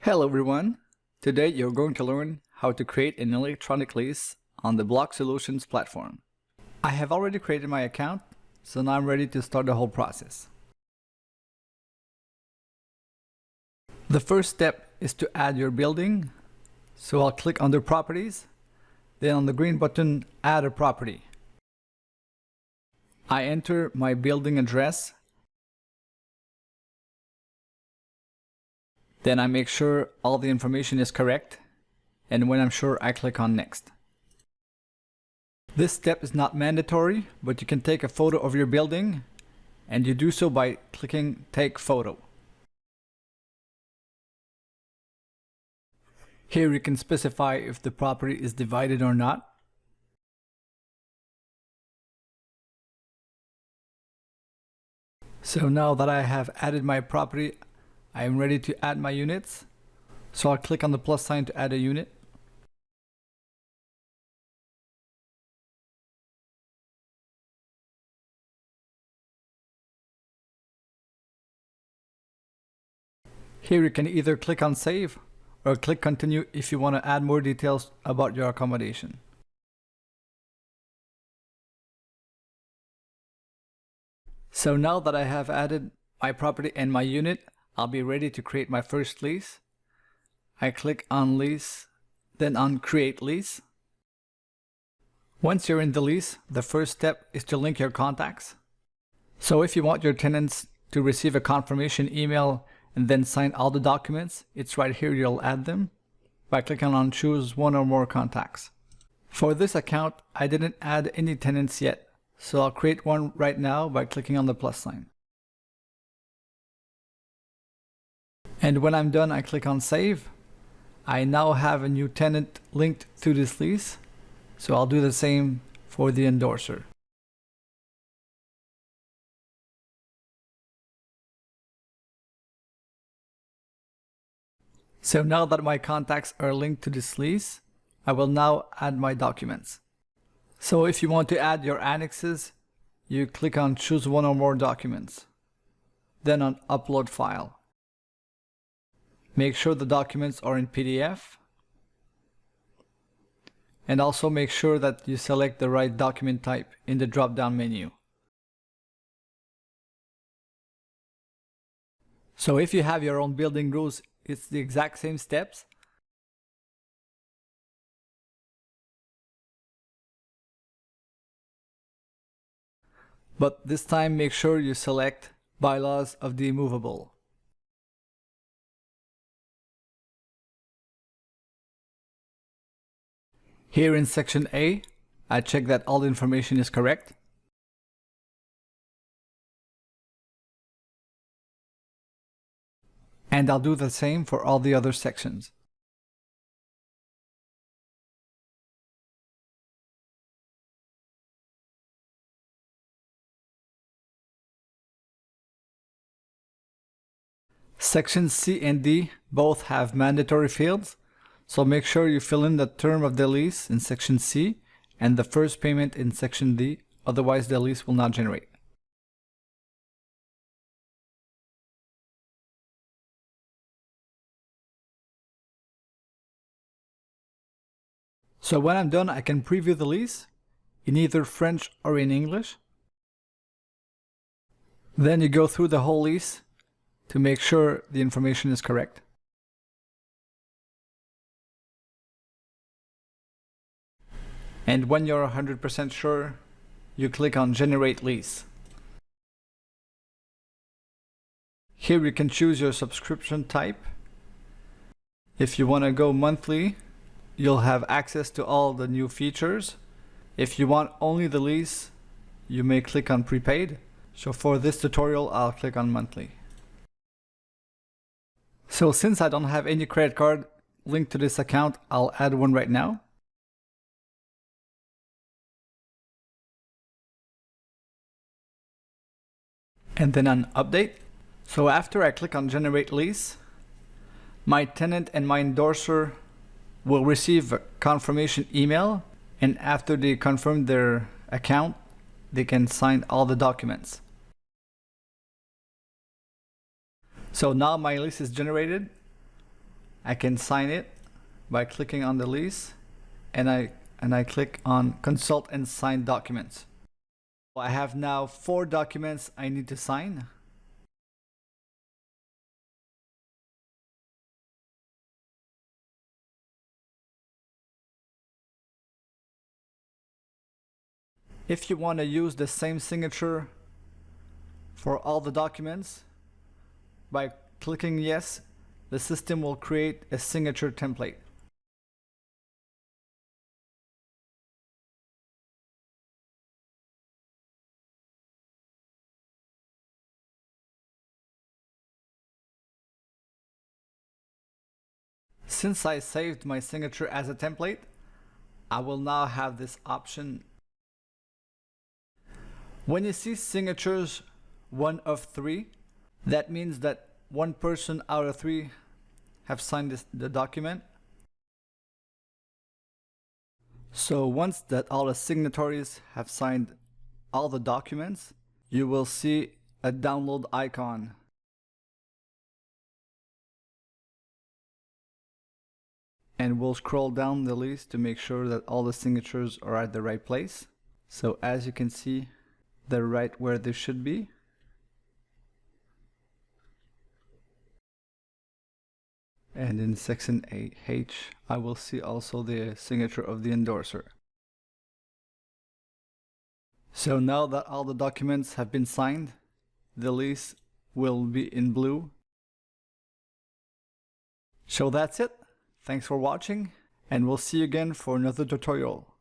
Hello everyone! Today you're going to learn how to create an electronic lease on the Bloc Solutions platform. I have already created my account, so now I'm ready to start the whole process. The first step is to add your building, so I'll click under Properties, then on the green button Add a Property. I enter my building address. Then I make sure all the information is correct, and when I'm sure, I click on Next. This step is not mandatory, but you can take a photo of your building, and you do so by clicking Take Photo. Here you can specify if the property is divided or not. So now that I have added my property, I am ready to add my units, so I'll click on the plus sign to add a unit. Here you can either click on Save or click Continue if you want to add more details about your accommodation. So now that I have added my property and my unit, I'll be ready to create my first lease. I click on Lease, then on Create Lease. Once you're in the lease, the first step is to link your contacts. So if you want your tenants to receive a confirmation email and then sign all the documents, it's right here. You'll add them by clicking on Choose one or more contacts. For this account, I didn't add any tenants yet, so I'll create one right now by clicking on the plus sign. And when I'm done, I click on Save. I now have a new tenant linked to this lease, so I'll do the same for the endorser. So now that my contacts are linked to this lease, I will now add my documents. So if you want to add your annexes, you click on Choose one or more documents, then on Upload File. Make sure the documents are in PDF, and also make sure that you select the right document type in the drop-down menu. So if you have your own building rules, it's the exact same steps. But this time make sure you select Bylaws of the Immovable. Here in section A, I check that all the information is correct. And I'll do the same for all the other sections. Sections C and D both have mandatory fields, so make sure you fill in the term of the lease in section C and the first payment in section D, otherwise the lease will not generate. So when I'm done, I can preview the lease in either French or in English. Then you go through the whole lease to make sure the information is correct. And when you're 100% sure, you click on Generate Lease. Here you can choose your subscription type. If you want to go monthly, you'll have access to all the new features. If you want only the lease, you may click on Prepaid. So for this tutorial, I'll click on Monthly. So since I don't have any credit card linked to this account, I'll add one right now. And then on Update. So after I click on Generate Lease, my tenant and my endorser will receive a confirmation email, and after they confirm their account, they can sign all the documents. So now my lease is generated. I can sign it by clicking on the lease, and I click on consult and sign documents. I have now 4 documents I need to sign. If you want to use the same signature for all the documents, by clicking yes, the system will create a signature template. Since I saved my signature as a template, I will now have this option. When you see signatures 1 of 3, that means that 1 person out of 3 have signed the document. So once that all the signatories have signed all the documents, you will see a download icon. And we'll scroll down the list to make sure that all the signatures are at the right place. So as you can see, they're right where they should be. And in section H, I will see also the signature of the endorser. So now that all the documents have been signed, the lease will be in blue. So that's it. Thanks for watching, and we'll see you again for another tutorial.